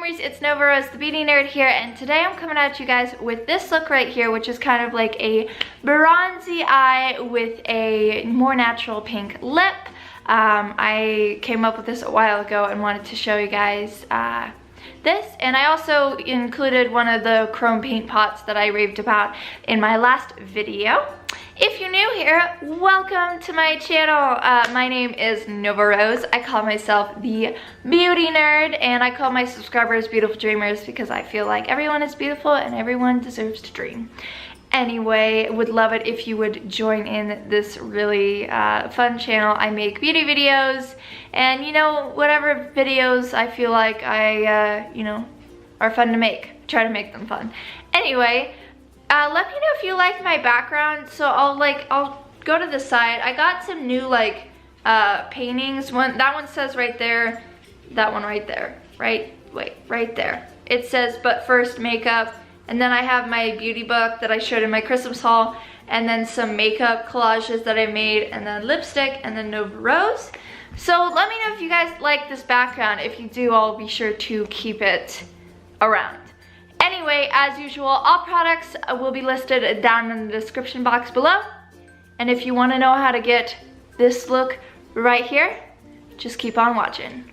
dreamers, it's Nova Rose, the beauty nerd here, and today I'm coming at you guys with this look right here, which is kind of like a bronzy eye with a more natural pink lip. I came up with this a while ago and wanted to show you guys this, and I also included one of the chrome paint pots that I raved about in my last video. If you're new here, welcome to my channel. My name is Nova Rose. I call myself the beauty nerd, and I call my subscribers beautiful dreamers because I feel like everyone is beautiful and everyone deserves to dream. Anyway, would love it if you would join in this really fun channel. I make beauty videos, and you know, whatever videos I feel like you know, are fun to make. Try to make them fun. Anyway, let me know if you like my background. So I'll go to the side. I got some new paintings. That one says right there, that one right there, right there. It says, but first makeup. And then I have my beauty book that I showed in my Christmas haul, and then some makeup collages that I made, and then lipstick, and then Nova Rose. So let me know if you guys like this background. If you do, I'll be sure to keep it around. Anyway, as usual, all products will be listed down in the description box below. And if you want to know how to get this look right here, just keep on watching.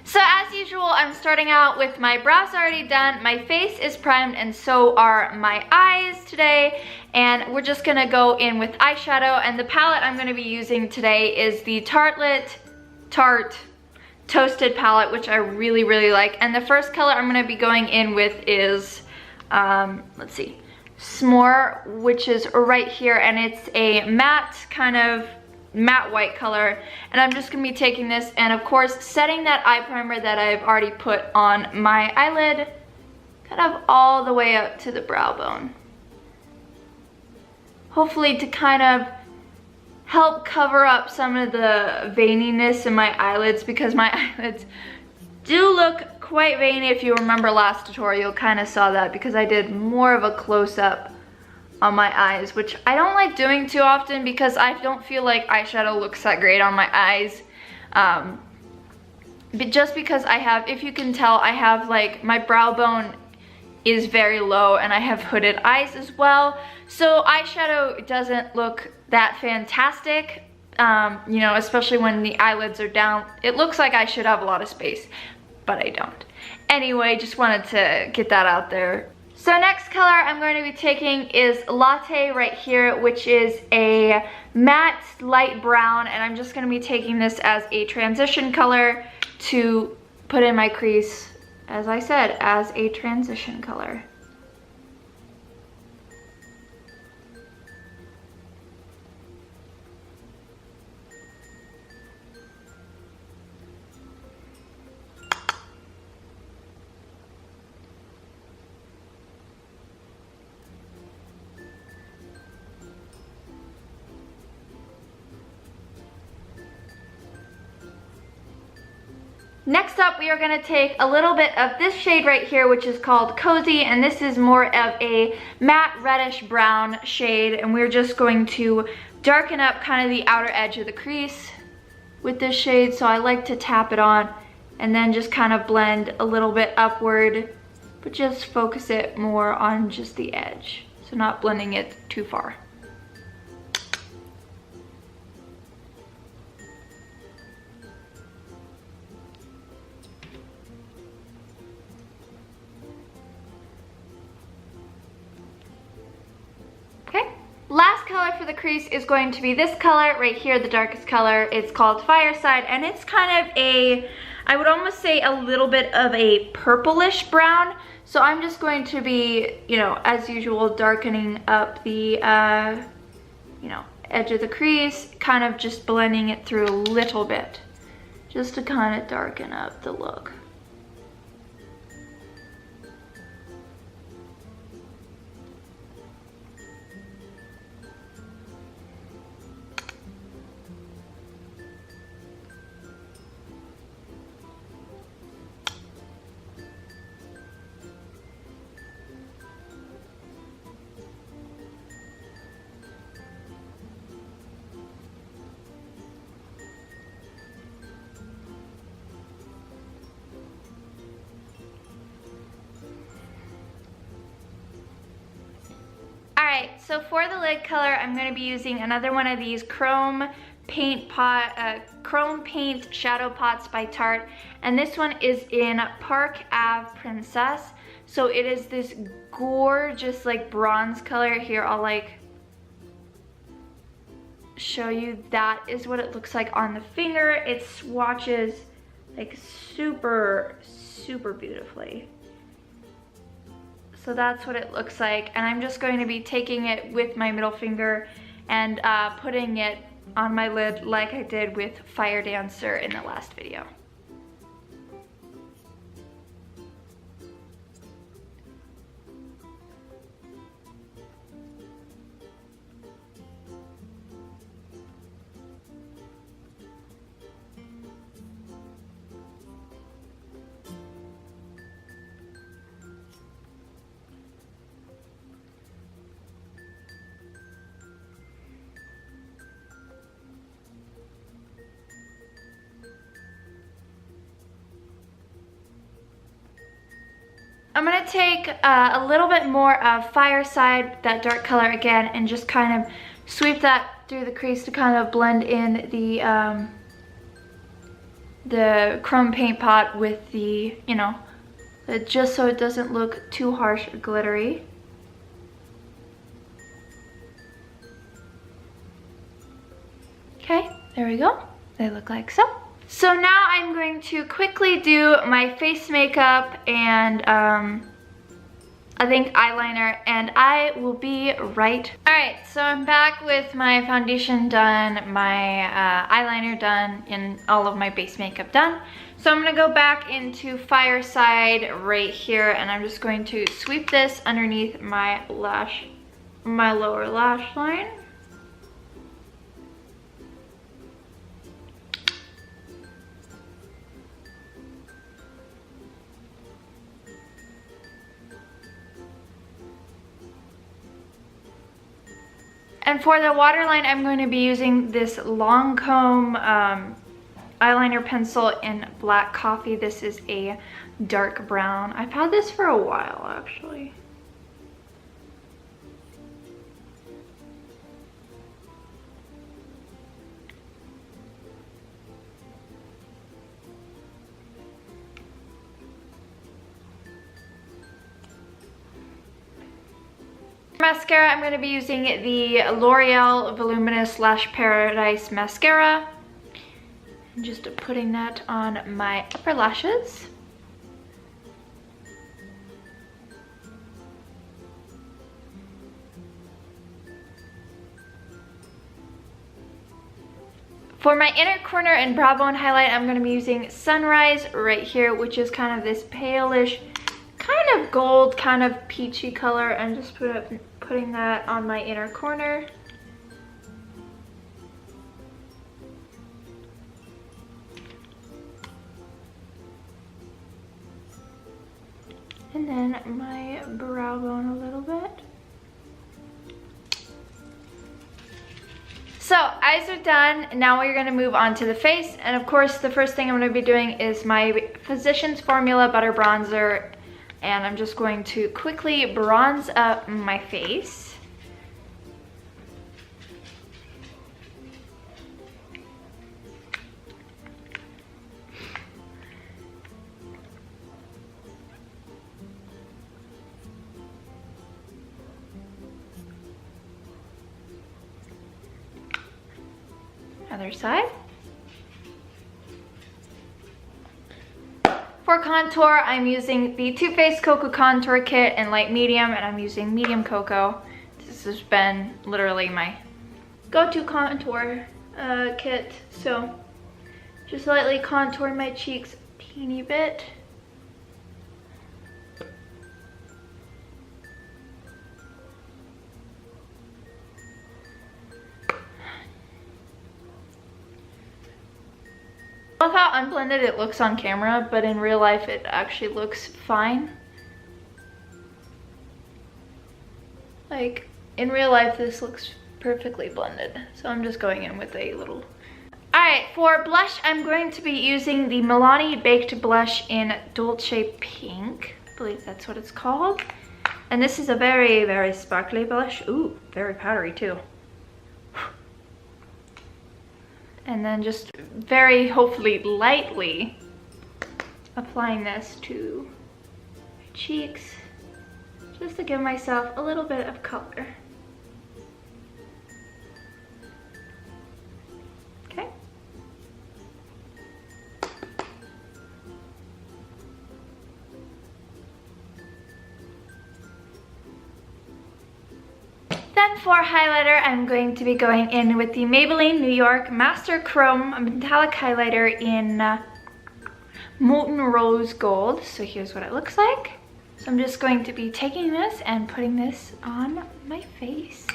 So as usual, I'm starting out with my brows already done. My face is primed, and so are my eyes today. And we're just gonna go in with eyeshadow. And the palette I'm gonna be using today is the Tartlette Toasted palette, which I really, really like. And the first color I'm gonna be going in with is, let's see, S'more, which is right here. And it's a matte, kind of matte white color, and I'm just gonna be taking this and of course setting that eye primer that I've already put on my eyelid kind of all the way up to the brow bone, hopefully to kind of help cover up some of the veininess in my eyelids, because my eyelids do look quite veiny. If you remember last tutorial, kind of saw that because I did more of a close-up on my eyes, which I don't like doing too often because I don't feel like eyeshadow looks that great on my eyes. But just because I have, if you can tell, I have my brow bone is very low and I have hooded eyes as well. So eyeshadow doesn't look that fantastic, you know, especially when the eyelids are down. It looks like I should have a lot of space, but I don't. Anyway, just wanted to get that out there. So next color I'm going to be taking is Latte right here, which is a matte light brown, and I'm just going to be taking this as a transition color to put in my crease, as I said, as a transition color. Next up, we are going to take a little bit of this shade right here, which is called Cozy, and this is more of a matte reddish brown shade, and we're just going to darken up kind of the outer edge of the crease with this shade. So I like to tap it on and then just kind of blend a little bit upward, but just focus it more on just the edge, so not blending it too far. Last color for the crease is going to be this color right here, the darkest color. It's called Fireside, and it's kind of a, I would almost say a little bit of a purplish brown. So I'm just going to be, you know, as usual, darkening up the, you know, edge of the crease, kind of just blending it through a little bit, just to kind of darken up the look. so for the lid color, I'm going to be using another one of these chrome paint shadow pots by Tarte, and this one is in Park Ave Princess. So it is this gorgeous like bronze color. Here, I'll like show you. That is what it looks like on the finger. It swatches like super beautifully. So that's what it looks like, and I'm just going to be taking it with my middle finger and putting it on my lid like I did with Fire Dancer in the last video. I'm going to take a little bit more of Fireside, that dark color again, and just kind of sweep that through the crease to kind of blend in the chrome paint pot with the, you know, just so it doesn't look too harsh or glittery. Okay, there we go. They look like so. So now I'm going to quickly do my face makeup and I think eyeliner, and I will be right. Alright, so I'm back with my foundation done, my eyeliner done, and all of my base makeup done. So I'm going to go back into Fireside right here, and I'm just going to sweep this underneath my lower lash line. And for the waterline, I'm going to be using this Lancome eyeliner pencil in Black Coffee. This is a dark brown. I've had this for a while, actually. Mascara, I'm going to be using the L'Oreal Voluminous Lash Paradise Mascara. I'm just putting that on my upper lashes. For my inner corner and brow bone highlight, I'm going to be using Sunrise right here, which is kind of this palish, kind of gold, kind of peachy color. I'm just putting that on my inner corner. And then my brow bone a little bit. So eyes are done. Now we're going to move on to the face. And of course, the first thing I'm going to be doing is my Physicians Formula Butter Bronzer. And I'm just going to quickly bronze up my face. Other side. For contour, I'm using the Too Faced Cocoa Contour Kit in light medium, and I'm using medium cocoa. This has been literally my go-to contour kit. So just lightly contour my cheeks a teeny bit. I love how unblended it looks on camera, but in real life it actually looks fine. Like, in real life this looks perfectly blended. So I'm just going in with a little... Alright, for blush, I'm going to be using the Milani Baked Blush in Dolce Pink. I believe that's what it's called. And this is a very, very sparkly blush. Ooh, very powdery too. And then just very, hopefully lightly applying this to my cheeks, just to give myself a little bit of color. Okay. Then for highlighter, I'm going to be going in with the Maybelline New York Master Chrome Metallic Highlighter in Molten Rose Gold. So here's what it looks like. So I'm just going to be taking this and putting this on my face.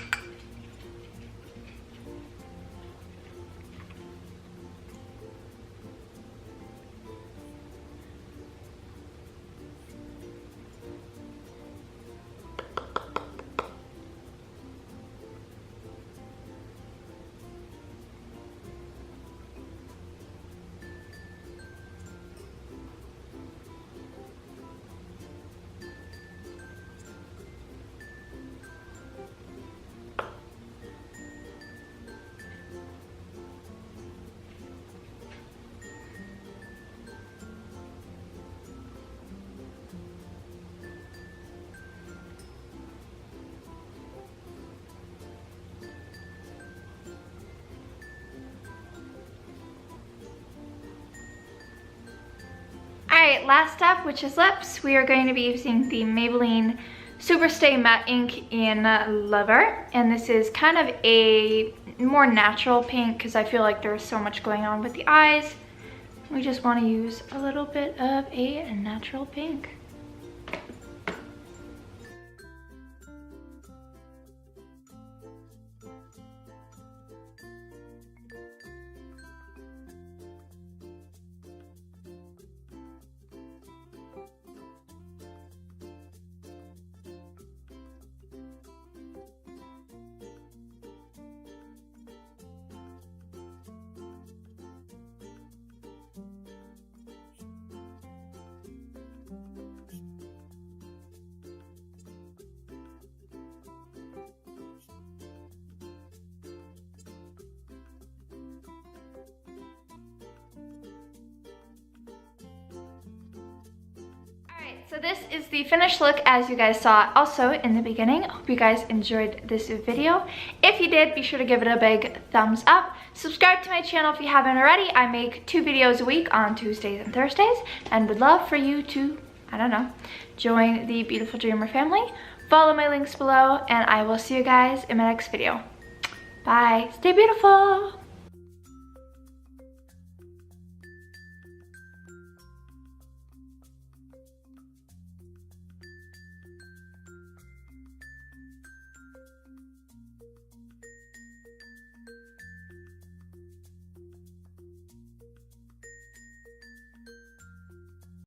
Alright, last step, which is lips. We are going to be using the Maybelline SuperStay Matte Ink in Lover. And this is kind of a more natural pink because I feel like there's so much going on with the eyes. We just want to use a little bit of a natural pink. So this is the finished look as you guys saw also in the beginning. I hope you guys enjoyed this video. If you did, be sure to give it a big thumbs up. Subscribe to my channel if you haven't already. I make 2 videos a week on Tuesdays and Thursdays and would love for you to, I don't know, join the Beautiful Dreamer family. Follow my links below and I will see you guys in my next video. Bye. Stay beautiful.